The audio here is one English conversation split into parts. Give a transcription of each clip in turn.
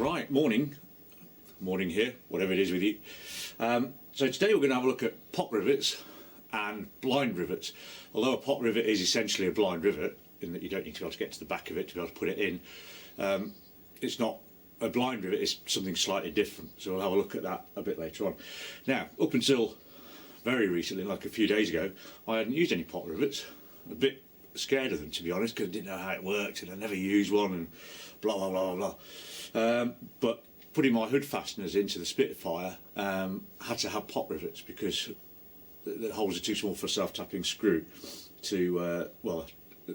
Right, morning here, whatever it is with you. So today we're going to have a look at pot rivets and blind rivets. Although a pot rivet is essentially a blind rivet, in that you don't need to be able to get to the back of it to be able to put it in, it's not a blind rivet, it's something slightly different. So we'll have a look at that a bit later on. Now, up until very recently, like a few days ago, I hadn't used any pot rivets. A bit scared of them, to be honest, because I didn't know how it worked and I never used one and blah blah blah blah blah. But putting my hood fasteners into the Spitfire, had to have pot rivets because the holes are too small for a self-tapping screw. The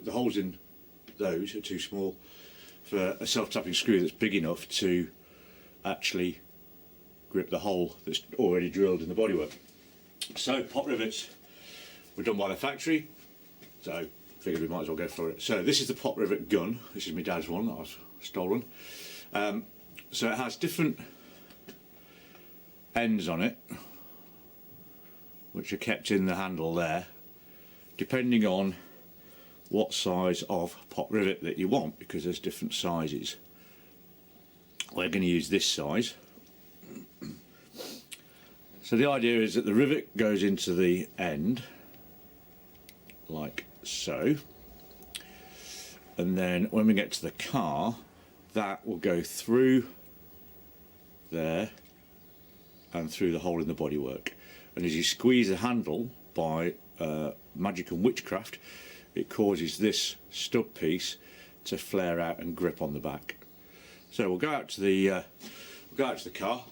holes in those are too small for a self-tapping screw that's big enough to actually grip the hole that's already drilled in the bodywork. So pot rivets were done by the factory, so figured we might as well go for it. So this is the pot rivet gun. This is my dad's one that I've stolen. So it has different ends on it, which are kept in the handle there, depending on what size of pot rivet that you want, because there's different sizes. We're going to use this size. So the idea is that the rivet goes into the end like so, and then when we get to the car, that will go through there and through the hole in the bodywork. And as you squeeze the handle by magic and witchcraft, it causes this stub piece to flare out and grip on the back. So we'll go out to the car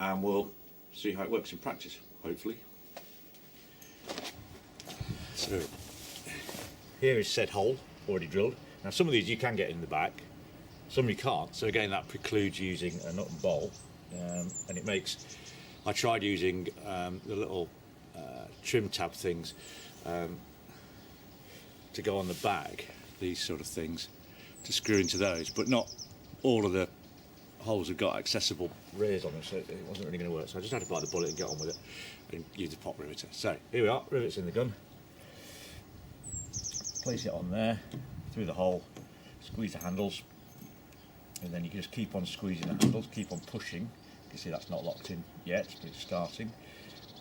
and we'll see how it works in practice, hopefully. So here is said hole already drilled. Now some of these you can get in the back, some you can't, so again that precludes using a nut and bolt, and it makes, I tried using the little trim tab things to go on the bag, these sort of things, to screw into those, but not all of the holes have got accessible rears on them, so it wasn't really going to work, so I just had to bite the bullet and get on with it and use the pot riveter. So here we are, rivets in the gun. Place it on there, through the hole, squeeze the handles, and then you can just keep on squeezing the handles, keep on pushing. You can see that's not locked in yet, but it's starting.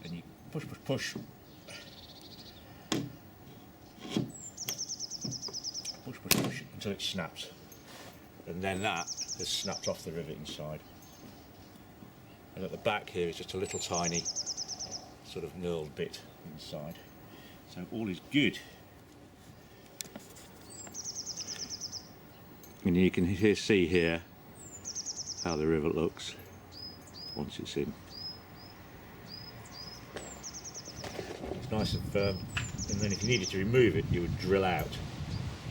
And you push, push, push. Push, push, push, until it snaps. And then that has snapped off the rivet inside. And at the back here is just a little tiny sort of knurled bit inside. So all is good. And you can see here how the rivet looks once it's in. It's nice and firm, and then if you needed to remove it, you would drill out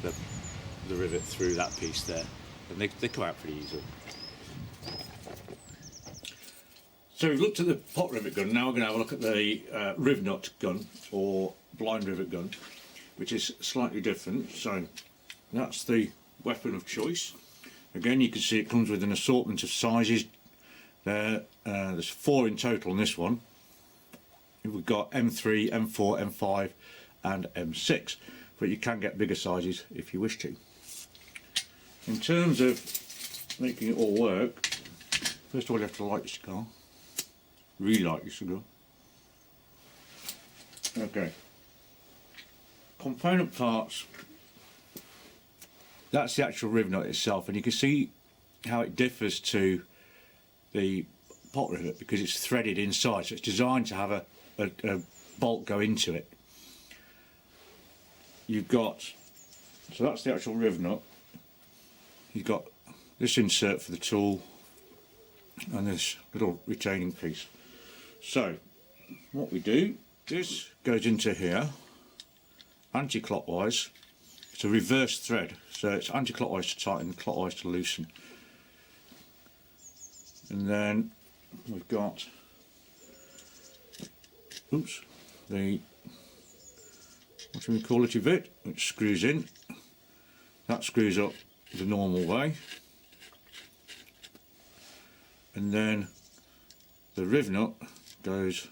the rivet through that piece there, and they come out pretty easily. So we've looked at the pot rivet gun, now we're going to have a look at the rivnut gun, or blind rivet gun, which is slightly different. So that's the weapon of choice. Again, you can see it comes with an assortment of sizes there. There's 4 in total in this one. We've got M3, M4, M5 and M6, but you can get bigger sizes if you wish to. In terms of making it all work, first of all you have to light your cigar. Really light your cigar. Okay. Component parts. That's the actual rivnut itself, and you can see how it differs to the pot rivet because it's threaded inside, so it's designed to have a bolt go into it. You've got, so that's the actual rivnut. You've got this insert for the tool and this little retaining piece. So what we do, this goes into here anti-clockwise. It's a reverse thread, so it's anti-clockwise to tighten, clockwise to loosen. And then we've got, the, what do we call it, a bit, which screws in. That screws up the normal way. And then the rivnut goes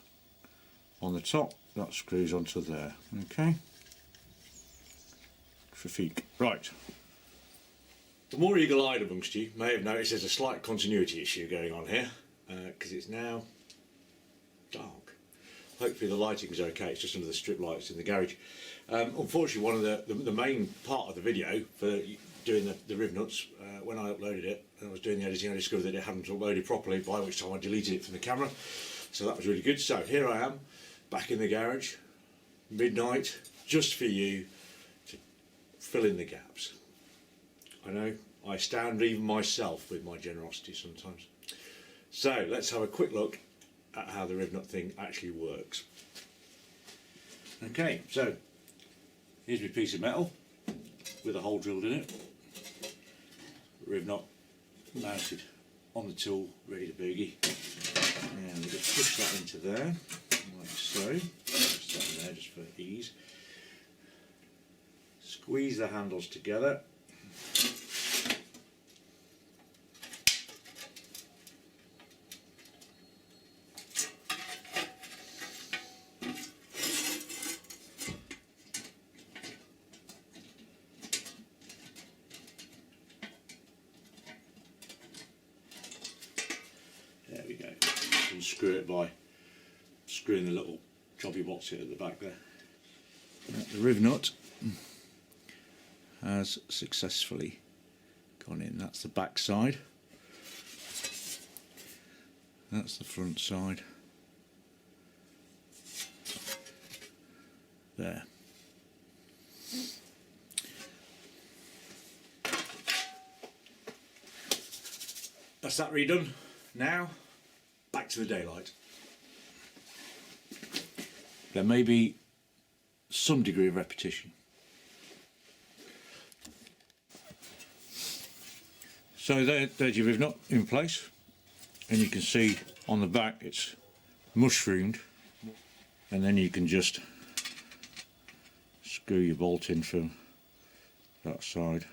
on the top, that screws onto there, okay? Traffic. Right. The more eagle-eyed amongst you may have noticed there's a slight continuity issue going on here, because it's now dark. Hopefully the lighting's okay, it's just under the strip lights in the garage. Unfortunately, one of the main part of the video for doing the rivnuts, when I uploaded it and I was doing the editing, I discovered that it hadn't uploaded properly, by which time I deleted it from the camera. So that was really good. So here I am, back in the garage, midnight, just for you to fill in the gaps. I know, I astound even myself with my generosity sometimes. So let's have a quick look at how the rivnut thing actually works. Okay, so here's my piece of metal with a hole drilled in it. Rivnut mounted on the tool, ready to boogie. And we just push that into there, like so. Just that in there just for ease. Squeeze the handles together. There we go. And screw it by screwing the little jobby box here at the back there. The rivnut has successfully gone in. That's the back side. That's the front side. There. That's that redone. Now, back to the daylight. There may be some degree of repetition. So there's your rivnut in place, and you can see on the back it's mushroomed, and then you can just screw your bolt in from that side,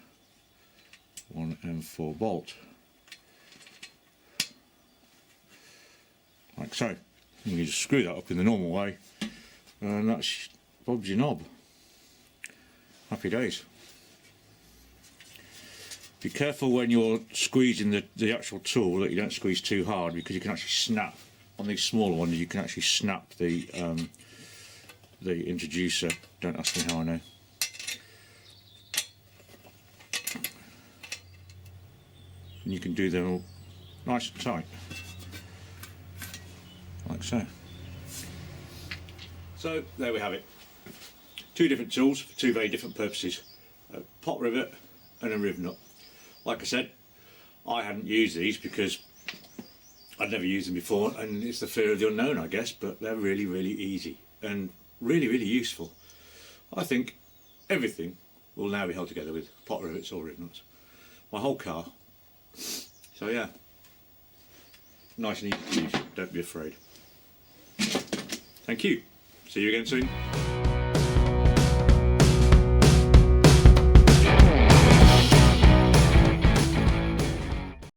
1M4 bolt. Like so. You can just screw that up in the normal way, and that's Bob's your knob. Happy days. Be careful when you're squeezing the actual tool that you don't squeeze too hard, because you can actually snap, on these smaller ones you can actually snap the introducer. Don't ask me how I know. And you can do them all nice and tight. Like so. So there we have it. Two different tools for two very different purposes. A pot rivet and a rivnut. Like I said, I hadn't used these because I'd never used them before, and it's the fear of the unknown, I guess, but they're really, really easy and really, really useful. I think everything will now be held together with pot rivets or rivnuts. My whole car. So yeah, nice and easy to use, don't be afraid. Thank you. See you again soon.